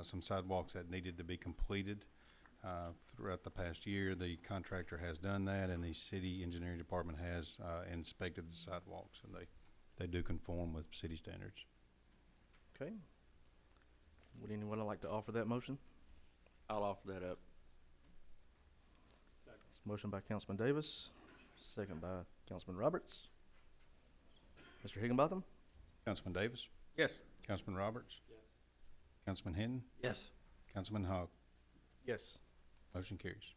some sidewalks that needed to be completed throughout the past year. The contractor has done that, and the city engineering department has inspected the sidewalks, and they do conform with city standards. Okay. Would anyone like to offer that motion? I'll offer that up. Motion by Councilman Davis, second by Councilman Roberts. Mr. Higginbotham? Councilman Davis? Yes. Councilman Roberts? Yes. Councilman Hinton? Yes. Councilman Hogg? Yes. Motion carries.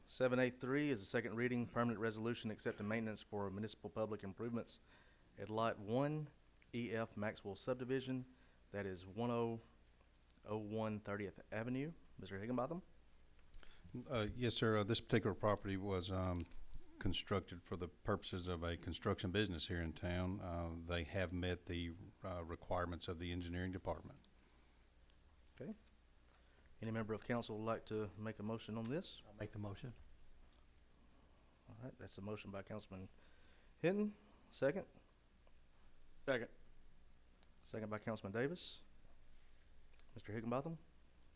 783 is a second reading, permanent resolution accepting maintenance for municipal public improvements at Lot 1, EF Maxwell subdivision. That is 1001 30th Avenue. Mr. Higginbotham? Yes, sir. This particular property was constructed for the purposes of a construction business here in town. They have met the requirements of the engineering department. Okay. Any member of council would like to make a motion on this? I'll make the motion. All right, that's a motion by Councilman Hinton. Second? Second. Second by Councilman Davis. Mr. Higginbotham?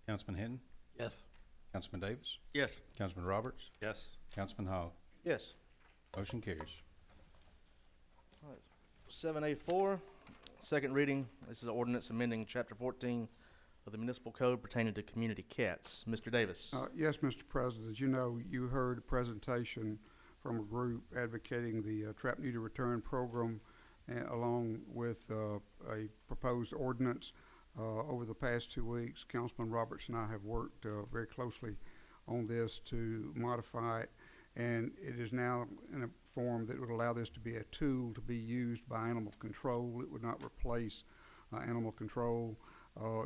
Councilman Hinton? Yes. Councilman Davis? Yes. Councilman Roberts? Yes. Councilman Hogg? Yes. Motion carries. 784, second reading. This is an ordinance amending Chapter 14 of the Municipal Code pertaining to community cats. Mr. Davis. Yes, Mr. President. As you know, you heard a presentation from a group advocating the trap neuter return program along with a proposed ordinance. Over the past 2 weeks, Councilman Roberts and I have worked very closely on this to modify it, and it is now in a form that would allow this to be a tool to be used by animal control. It would not replace animal control.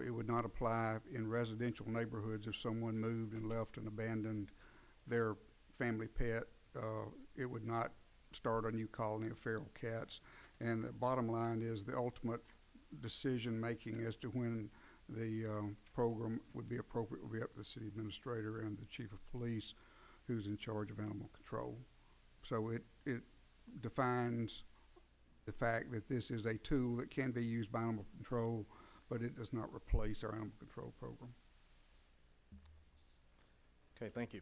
It would not apply in residential neighborhoods if someone moved and left and abandoned their family pet. It would not start a new colony of feral cats. And the bottom line is the ultimate decision-making as to when the program would be appropriate will be up to the city administrator and the chief of police, who's in charge of animal control. So it defines the fact that this is a tool that can be used by animal control, but it does not replace our animal control program. Okay, thank you.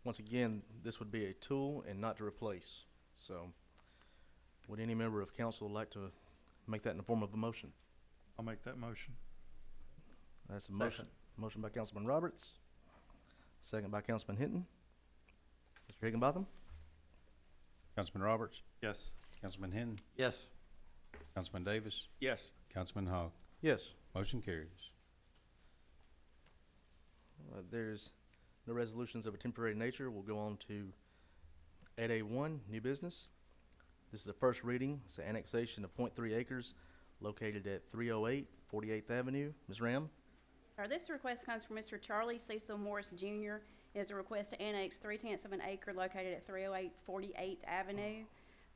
Once again, this would be a tool and not to replace. So would any member of council like to make that in the form of a motion? I'll make that motion. That's a motion. Motion by Councilman Roberts, second by Councilman Hinton. Mr. Higginbotham? Councilman Roberts? Yes. Councilman Hinton? Yes. Councilman Davis? Yes. Councilman Hogg? Yes. Motion carries. There's no resolutions of a temporary nature. We'll go on to 8A1, new business. This is the first reading. It's an annexation of 0.3 acres located at 308 48th Avenue. Ms. Ram? This request comes from Mr. Charlie Cecil Morris Jr. It is a request to annex 3/10 of an acre located at 308 48th Avenue.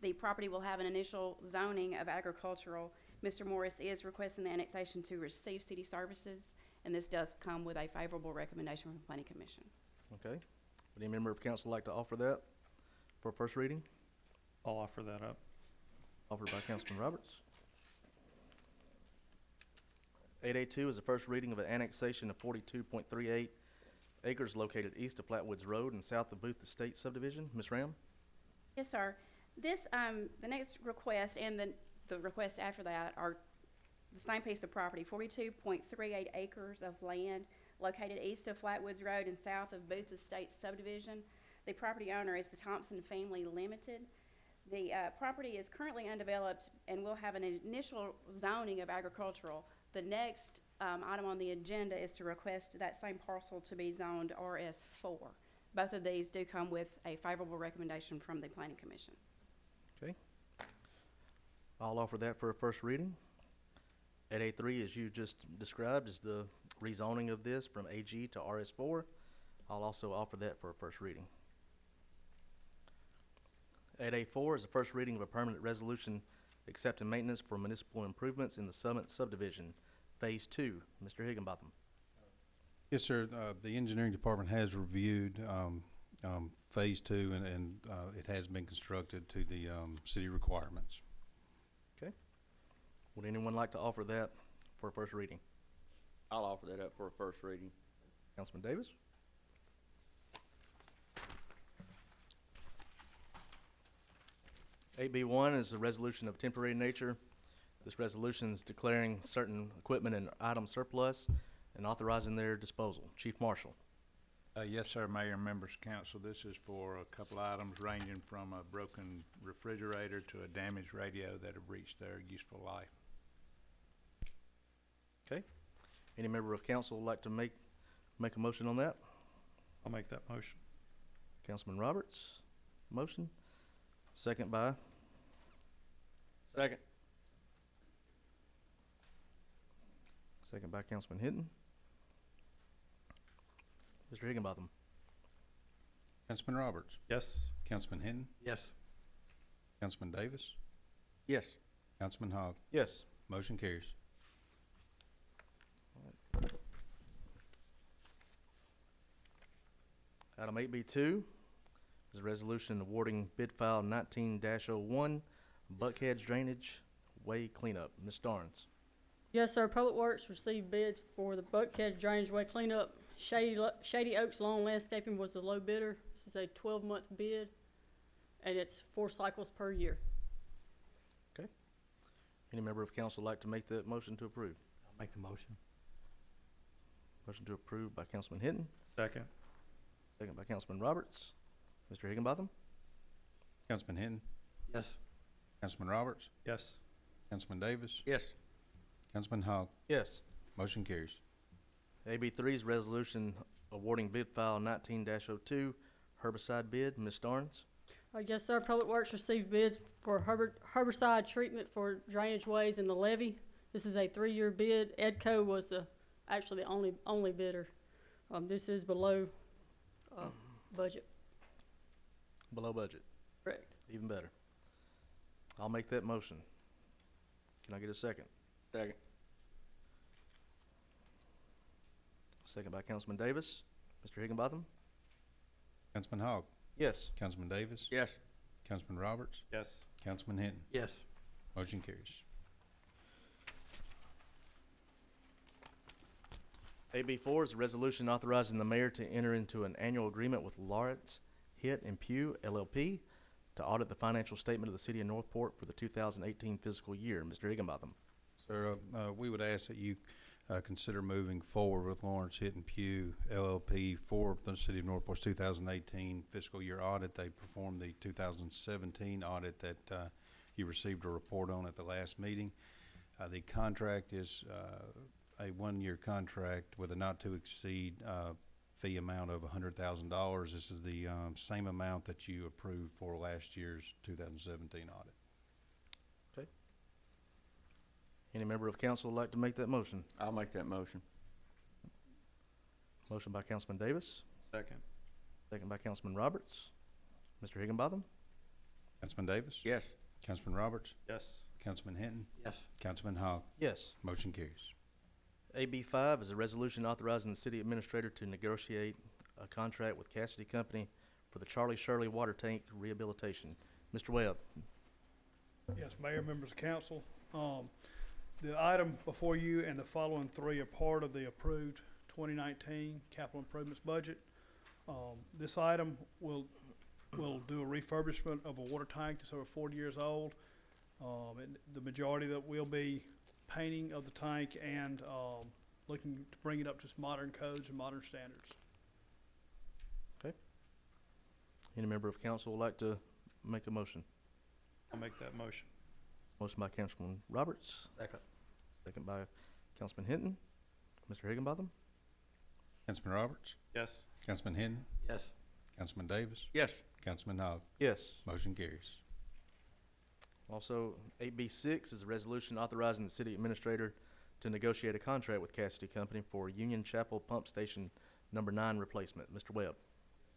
The property will have an initial zoning of agricultural. Mr. Morris is requesting the annexation to receive city services, and this does come with a favorable recommendation from the Planning Commission. Okay. Would any member of council like to offer that for first reading? I'll offer that up. Offered by Councilman Roberts. 8A2 is the first reading of an annexation of 42.38 acres located east of Flatwoods Road and south of Booth Estate subdivision. Ms. Ram? Yes, sir. This, the next request and the request after that are the same piece of property, 42.38 acres of land located east of Flatwoods Road and south of Booth Estate subdivision. The property owner is the Thompson Family Limited. The property is currently undeveloped and will have an initial zoning of agricultural. The next item on the agenda is to request that same parcel to be zoned RS4. Both of these do come with a favorable recommendation from the Planning Commission. Okay. I'll offer that for a first reading. 8A3, as you just described, is the rezoning of this from AG to RS4. I'll also offer that for a first reading. 8A4 is the first reading of a permanent resolution accepting maintenance for municipal improvements in the Summit subdivision, Phase 2. Mr. Higginbotham. Yes, sir. The engineering department has reviewed Phase 2, and it has been constructed to the city requirements. Okay. Would anyone like to offer that for a first reading? I'll offer that up for a first reading. Councilman Davis? Eight B one is a resolution of temporary nature. This resolution is declaring certain equipment and item surplus and authorizing their disposal. Chief Marshal. Yes, sir, Mayor and members of council. This is for a couple items ranging from a broken refrigerator to a damaged radio that have reached their useful life. Okay. Any member of council would like to make a motion on that? I'll make that motion. Councilman Roberts, motion. Second by Second. Councilman Hinton. Mr. Higginbotham. Councilman Roberts, Yes. Councilman Hinton, Yes. Councilman Davis, Yes. Councilman Hogg. Yes. Motion carries. Item eight B two is a resolution awarding bid file 19-01 Buckhead's Drainage Way Cleanup. Ms. Starnes. Yes, sir. Public Works received bids for the Buckhead Drainage Way cleanup. Shady Oaks Lawn Landscaping was the low bidder. This is a 12-month bid, and it's 4 cycles per year. Any member of council like to make the motion to approve? I'll make the motion. Motion to approve by Councilman Hinton, Second. second by Councilman Roberts. Mr. Higginbotham? Councilman Hinton, Yes. Councilman Roberts, Yes. Councilman Davis, Yes. Councilman Hogg. Yes. Motion carries. AB three is resolution awarding bid file 19-02 herbicide bid. Ms. Starnes? Yes, sir. Public Works received bids for herbicide treatment for drainage ways in the levee. This is a 3-year bid. Edco was actually the only bidder. This is below budget. Below budget. Correct. Even better. I'll make that motion. Can I get a second? Second. Second by Councilman Davis. Mr. Higginbotham? Councilman Hogg, Yes. Councilman Davis, Yes. Councilman Roberts, Yes. Councilman Hinton. Yes. Motion carries. AB four is a resolution authorizing the mayor to enter into an annual agreement with Lawrence, Hitt, and Pugh LLP to audit the financial statement of the city of Northport for the 2018 fiscal year. Mr. Higginbotham. Sir, we would ask that you consider moving forward with Lawrence Hitt and Pugh LLP for the City of Northport's 2018 fiscal year audit. They performed the 2017 audit that you received a report on at the last meeting. The contract is a 1-year contract with a not-to-exceed fee amount of $100,000. This is the same amount that you approved for last year's 2017 audit. Any member of council would like to make that motion? I'll make that motion. Motion by Councilman Davis, Second. second by Councilman Roberts. Mr. Higginbotham? Councilman Davis? Yes. Councilman Roberts? Yes. Councilman Hinton? Yes. Councilman Hogg. Yes. Motion carries. AB five is a resolution authorizing the city administrator to negotiate a contract with Cassidy Company for the Charlie Shirley Water Tank Rehabilitation. Mr. Webb? Yes, Mayor, members of council. The item before you and the following 3 are part of the approved 2019 capital improvements budget. This item will do a refurbishment of a water tank that's over 40 years old. And the majority that will be painting of the tank and looking to bring it up to modern codes and modern standards. Any member of council would like to make a motion? I'll make that motion. Motion by Councilman Roberts. Second. Second by Councilman Hinton. Mr. Higginbotham? Councilman Roberts? Yes. Councilman Hinton? Yes. Councilman Davis? Yes. Councilman Hogg. Yes. Motion carries. Also, 8B6 is a resolution authorizing the city administrator to negotiate a contract with Cassidy Company for Union Chapel Pump Station number 9 replacement. Mr. Webb?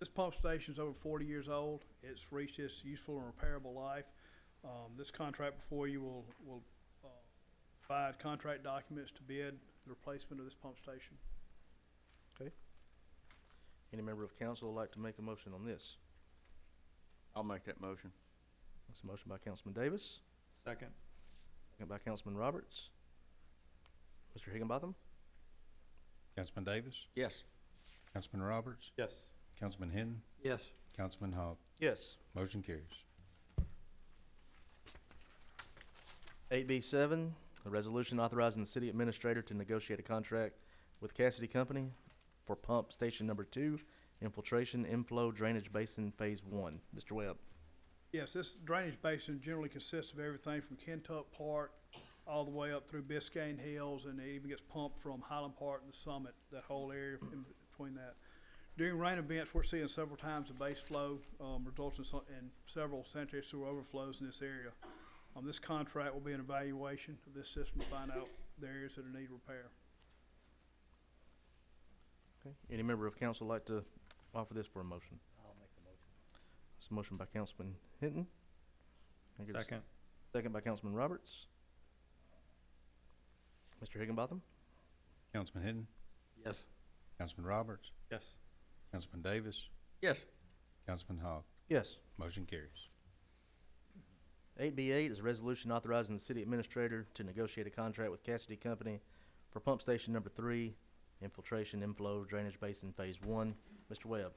This pump station is over 40 years old. It's reached its useful and repairable life. This contract before you will provide contract documents to bid the replacement of this pump station. Any member of council would like to make a motion on this? I'll make that motion. That's a motion by Councilman Davis, Second. second by Councilman Roberts. Mr. Higginbotham? Councilman Davis, Yes. Councilman Roberts, Yes. Councilman Hinton, Yes. Councilman Hogg. Yes. Motion carries. 8B7, a resolution authorizing the city administrator to negotiate a contract with Cassidy Company for pump station number 2, infiltration, inflow, drainage basin, phase 1. Mr. Webb. Yes, this drainage basin generally consists of everything from Kentuck Park all the way up through Biscayne Hills, and it even gets pumped from Highland Park and the Summit, that whole area in between that. During rain events, we're seeing several times the base flow results in several sanitary sewer overflows in this area. This contract will be an evaluation of this system to find out the areas that need repair. Okay. Any member of council like to offer this for a motion? I'll make the motion. It's a motion by Councilman Hinton. Can I get a Second. Second by Councilman Roberts. Mr. Higginbotham? Councilman Hinton, Yes. Councilman Roberts, Yes. Councilman Davis, Yes. Councilman Hogg. Yes. Motion carries. 8B8 is a resolution authorizing the city administrator to negotiate a contract with Cassidy Company for pump station number 3, infiltration, inflow, drainage basin, phase 1. Mr. Webb.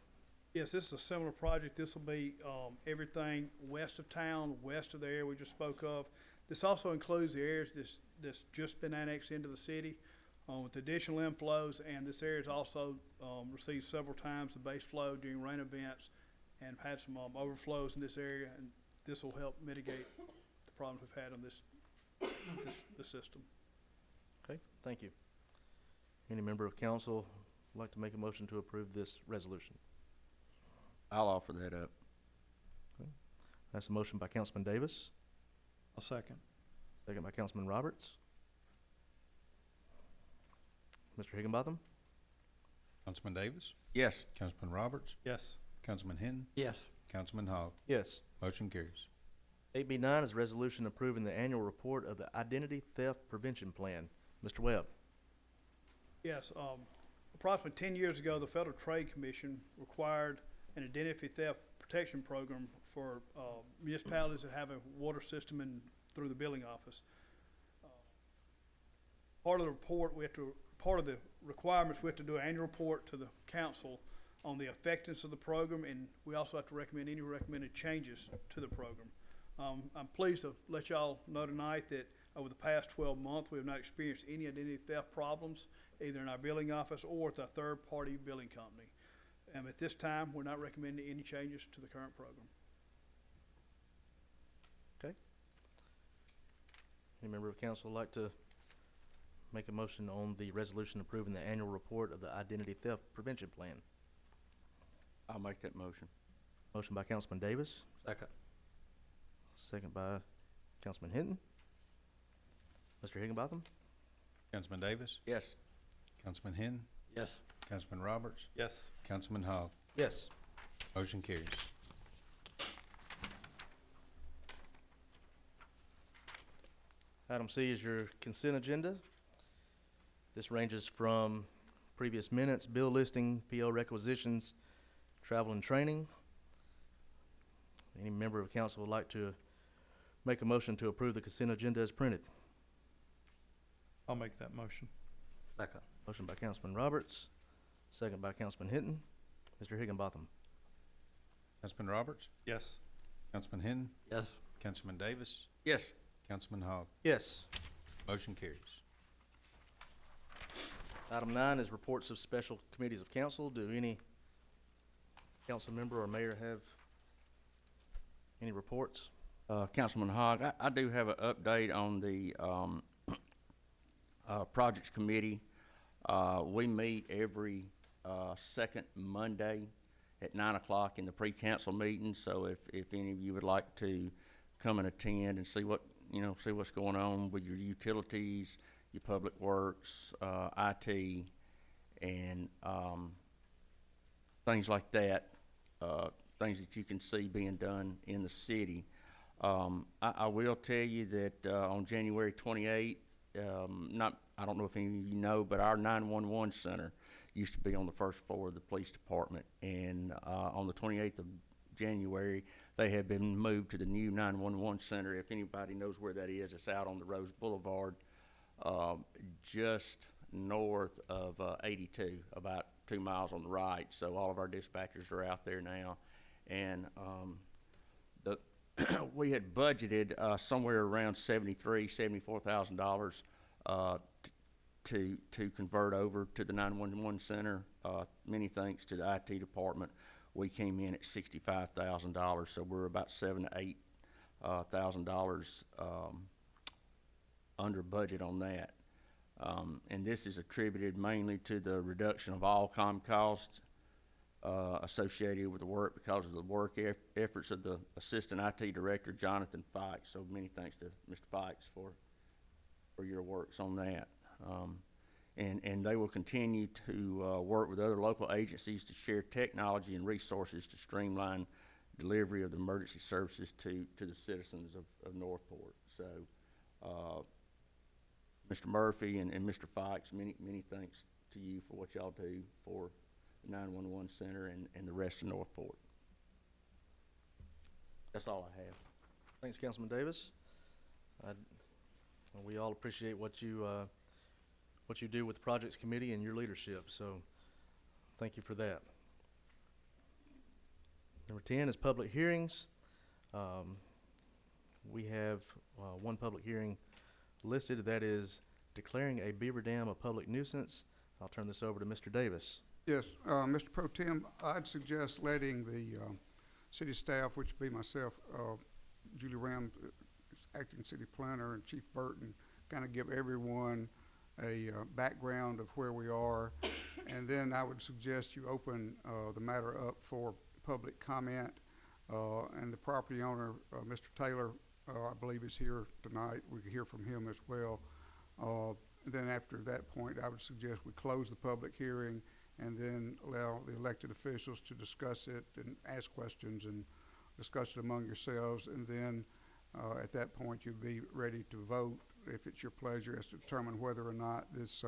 Yes, this is a similar project. This will be everything west of town, west of the area we just spoke of. This also includes the areas that's just been annexed into the city with additional inflows, and this area has also received several times the base flow during rain events and had some overflows in this area, and this will help mitigate the problems we've had on this system. Okay, thank you. Any member of council would like to make a motion to approve this resolution? I'll offer that up. That's a motion by Councilman Davis, I'll second. second by Councilman Roberts. Mr. Higginbotham? Councilman Davis, Yes. Councilman Roberts, Yes. Councilman Hinton, Yes. Councilman Hogg. Yes. Motion carries. 8B9 is a resolution approving the annual report of the Identity Theft Prevention Plan. Mr. Webb? Yes, approximately 10 years ago, the Federal Trade Commission required an identity theft protection program for municipalities that have a water system and through the billing office. Part of the report, part of the requirements, we have to do an annual report to the council on the effectiveness of the program, and we also have to recommend any recommended changes to the program. I'm pleased to let y'all know tonight that over the past 12 months, we have not experienced any identity theft problems, either in our billing office or with our third-party billing company. At this time, we're not recommending any changes to the current program. Okay. Any member of council would like to make a motion on the resolution approving the annual report of the Identity Theft Prevention Plan? I'll make that motion. Motion by Councilman Davis, Second. second by Councilman Hinton. Mr. Higginbotham? Councilman Davis, Yes. Councilman Hinton, Yes. Councilman Roberts, Yes. Councilman Hogg. Yes. Motion carries. Item C is your consent agenda. This ranges from previous minutes, bill listing, PO requisitions, travel and training. Any member of council would like to make a motion to approve the consent agenda as printed? I'll make that motion. Second. Motion by Councilman Roberts, second by Councilman Hinton. Mr. Higginbotham? Councilman Roberts, Yes. Councilman Hinton, Yes. Councilman Davis, Yes. Councilman Hogg. Yes. Motion carries. Item 9 is reports of special committees of council. Do any council member or mayor have any reports? Councilman Hogg, I do have an update on the Projects Committee. We meet every second Monday at 9 o'clock in the pre-council meeting, so if any of you would like to come and attend and see what's going on with your utilities, your public works, IT, and things like that, things that you can see being done in the city. I will tell you that on January 28th, I don't know if any of you know, but our 911 center used to be on the first floor of the police department, and on the 28th of January, they have been moved to the new 911 center. If anybody knows where that is, it's out on the Rose Boulevard, just north of 82, about 2 miles on the right. So all of our dispatchers are out there now. And the we had budgeted somewhere around $74,000 to convert over to the 911 center. Many thanks to the IT department. We came in at $65,000, so we're about $7,000 to $8,000 under budget on that. And this is attributed mainly to the reduction of all comm costs associated with the work because of the work efforts of the Assistant IT Director, Jonathan Fikes. So many thanks to Mr. Fikes for your works on that. And they will continue to work with other local agencies to share technology and resources to streamline delivery of the emergency services to the citizens of Northport. So, Mr. Murphy and Mr. Fikes, many thanks to you for what y'all do for the 911 center and the rest of Northport. That's all I have. Thanks, Councilman Davis. We all appreciate what you do with the Projects Committee and your leadership, so thank you for that. Number 10 is public hearings. We have one public hearing listed, that is declaring a beaver dam a public nuisance. I'll turn this over to Mr. Davis. Yes, Mr. Pro Tem, I'd suggest letting the city staff, which would be myself, Julie Ram, acting city planner, and Chief Burton, kind of give everyone a background of where we are. And then I would suggest you open the matter up for public comment. And the property owner, Mr. Taylor, I believe is here tonight. We could hear from him as well. Then after that point, I would suggest we close the public hearing and then allow the elected officials to discuss it and ask questions and discuss it among yourselves. And then at that point, you'd be ready to vote, if it's your pleasure, as to determine whether or not this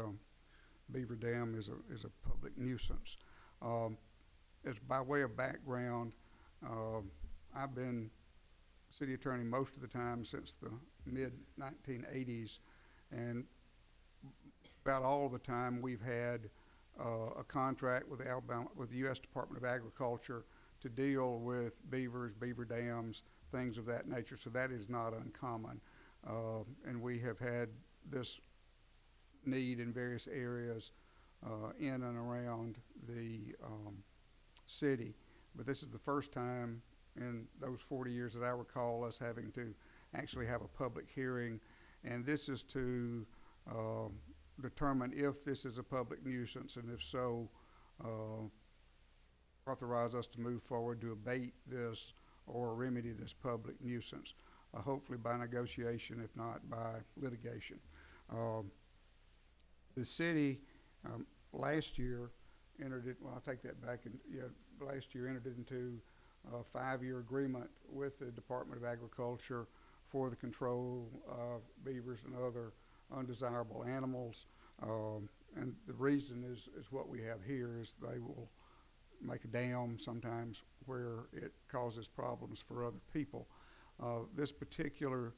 beaver dam is a public nuisance. As by way of background, I've been city attorney most of the time since the mid-1980s, and about all the time we've had a contract with the U.S. Department of Agriculture to deal with beavers, beaver dams, things of that nature. So that is not uncommon, and we have had this need in various areas in and around the city. But this is the first time in those 40 years that I recall us having to actually have a public hearing, and this is to determine if this is a public nuisance, and if so, authorize us to move forward to abate this or remedy this public nuisance, hopefully by negotiation, if not by litigation. The city last year entered it, well, I'll take that back, and last year entered into a 5-year agreement with the Department of Agriculture for the control of beavers and other undesirable animals. And the reason is what we have here is they will make a dam sometimes where it causes problems for other people. This particular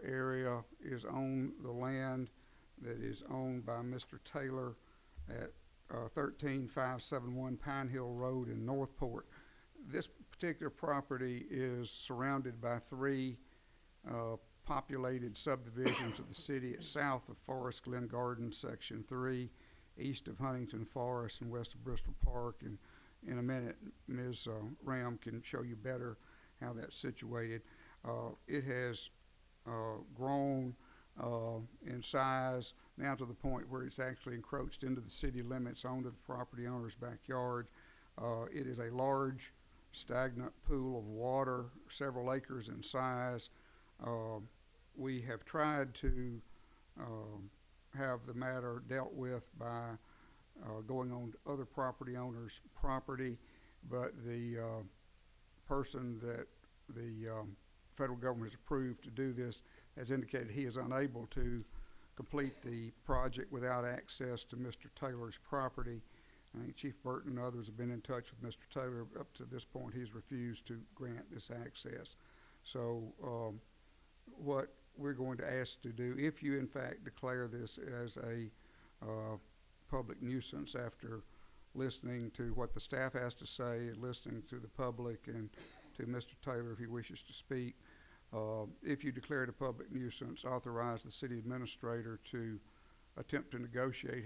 area is on the land that is owned by Mr. Taylor at 13571 Pine Hill Road in Northport. This particular property is surrounded by 3 populated subdivisions of the city. It's south of Forest Glen Gardens, Section 3, east of Huntington Forest, and west of Bristol Park. And in a minute, Ms. Ram can show you better how that's situated. It has grown in size now to the point where it's actually encroached into the city limits onto the property owner's backyard. It is a large, stagnant pool of water, several acres in size. We have tried to have the matter dealt with by going on other property owners' property, but the person that the federal government has approved to do this has indicated he is unable to complete the project without access to Mr. Taylor's property. I think Chief Burton and others have been in touch with Mr. Taylor. Up to this point, he's refused to grant this access. So what we're going to ask to do, if you in fact declare this as a public nuisance after listening to what the staff has to say, and listening to the public and to Mr. Taylor if he wishes to speak. If you declare it a public nuisance, authorize the city administrator to attempt to negotiate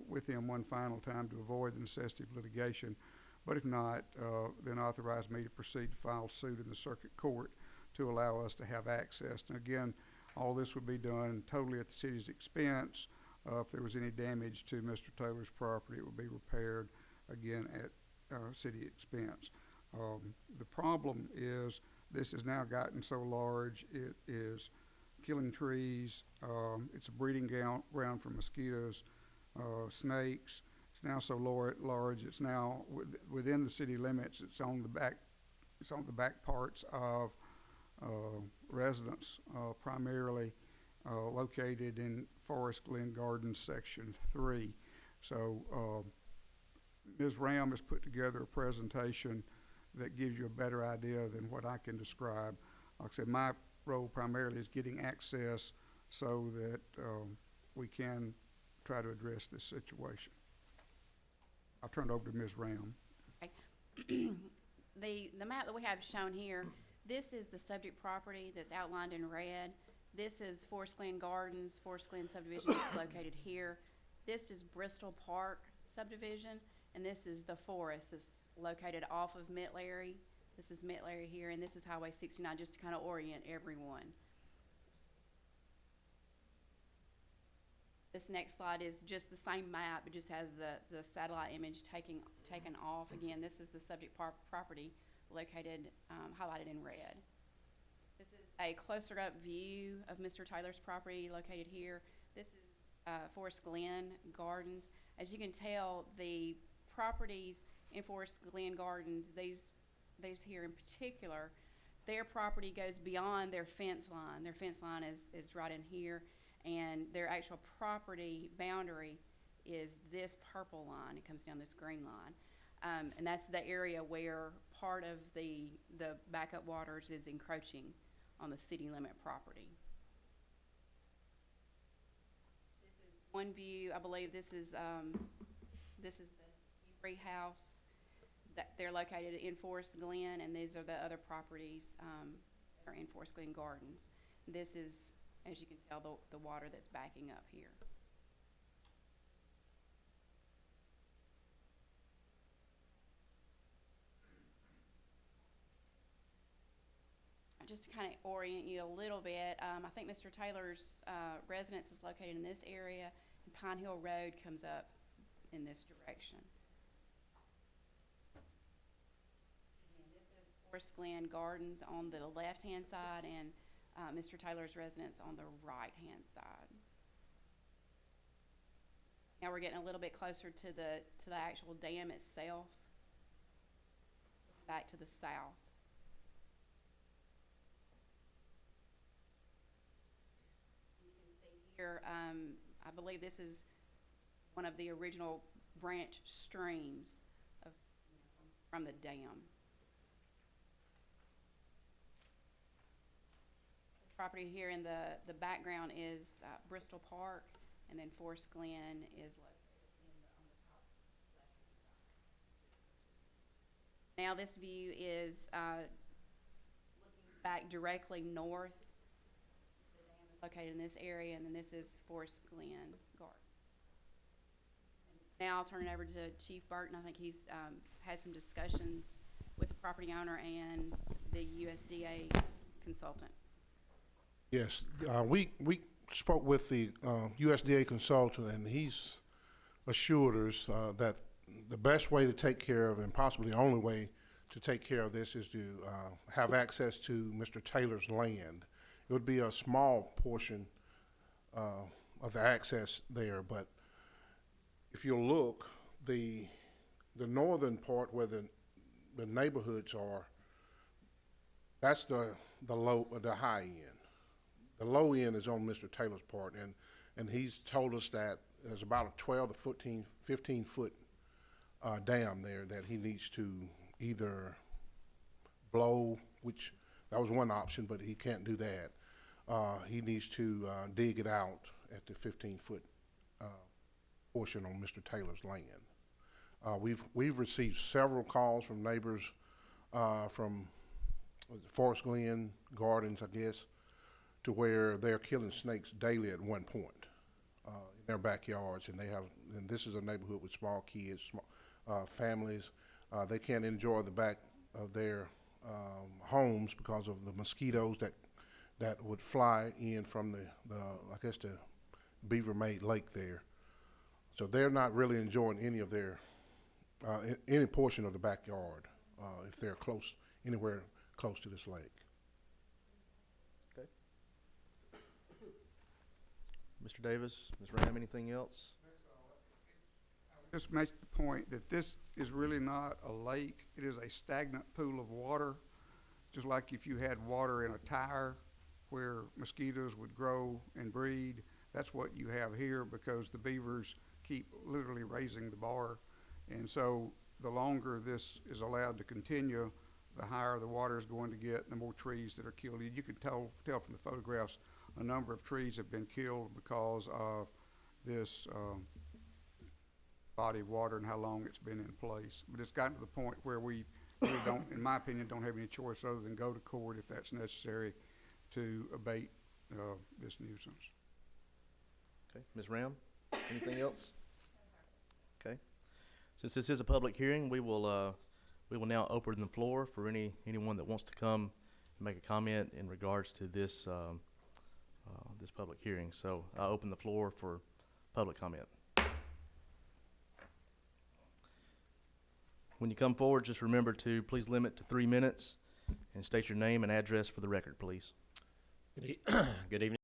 with him one final time to avoid the necessity of litigation. But if not, then authorize me to proceed to file suit in the circuit court to allow us to have access. And again, all this would be done totally at the city's expense. If there was any damage to Mr. Taylor's property, it would be repaired again at city expense. The problem is this has now gotten so large, it is killing trees. It's a breeding ground for mosquitoes, snakes. It's now so large. It's now within the city limits. It's on the back parts of residents, primarily located in Forest Glen Gardens Section 3. So Ms. Ram has put together a presentation that gives you a better idea than what I can describe. Like I said, my role primarily is getting access so that we can try to address this situation. I'll turn it over to Ms. Ram. Okay. The map that we have shown here, this is the subject property that's outlined in red. This is Forest Glen Gardens. Forest Glen subdivision is located here. This is Bristol Park subdivision, and this is the forest that's located off of Mitt-Larry. This is Mitt-Larry here, and this is Highway 69, just to kind of orient everyone. This next slide is just the same map. It just has the satellite image taken off. Again, this is the subject property located, highlighted in red. This is a closer up view of Mr. Taylor's property located here. This is Forest Glen Gardens. As you can tell, the properties in Forest Glen Gardens, these here in particular, their property goes beyond their fence line. Their fence line is right in here, and their actual property boundary is this purple line. It comes down this green line. And that's the area where part of the backup waters is encroaching on the city limit property. This is one view. I believe this is the Embry House. That they're located in Forest Glen, and these are the other properties that are in Forest Glen Gardens. This is, as you can tell, the water that's backing up here. Just to kind of orient you a little bit, I think Mr. Taylor's residence is located in this area, and Pine Hill Road comes up in this direction. Forest Glen Gardens on the left-hand side, and Mr. Taylor's residence on the right-hand side. Now we're getting a little bit closer to the actual dam itself. Back to the south. You can see here, I believe this is one of the original branch streams from the dam. Property here in the background is Bristol Park, and then Forest Glen is located on the top left-hand side. Now this view is looking back directly north. The dam is located in this area, and then this is Forest Glen Gardens. Now I'll turn it over to Chief Burton. I think he's had some discussions with the property owner and the USDA consultant. Yes, we spoke with the USDA consultant, and he's assured us that the best way to take care of, and possibly the only way to take care of this, is to have access to Mr. Taylor's land. It would be a small portion of the access there, but if you'll look, the northern part where the neighborhoods are, that's the high end. The low end is on Mr. Taylor's part, and he's told us that there's about a 12 to 15 foot dam there that he needs to either blow, which that was one option, but he can't do that. He needs to dig it out at the 15 foot portion on Mr. Taylor's land. We've received several calls from neighbors from Forest Glen Gardens, I guess, to where they're killing snakes daily at one point in their backyards, and this is a neighborhood with small kids, families. They can't enjoy the back of their homes because of the mosquitoes that would fly in from I guess the Beaver-made lake there. So they're not really enjoying any of their any portion of the backyard if they're anywhere close to this lake. Okay. Mr. Davis, Ms. Ram, anything else? Just make the point that this is really not a lake. It is a stagnant pool of water, just like if you had water in a tire where mosquitoes would grow and breed. That's what you have here, because the beavers keep literally raising the bar. And so the longer this is allowed to continue, the higher the water is going to get, and the more trees that are killed. You can tell from the photographs, a number of trees have been killed because of this body of water and how long it's been in place. But it's gotten to the point where we really don't, in my opinion, don't have any choice other than go to court if that's necessary to abate this nuisance. Okay, Ms. Ram, anything else? Okay. Since this is a public hearing, we will now open the floor for anyone that wants to come and make a comment in regards to this this public hearing. So I'll open the floor for public comment. When you come forward, just remember to please limit to 3 minutes and state your name and address for the record, please. Good evening.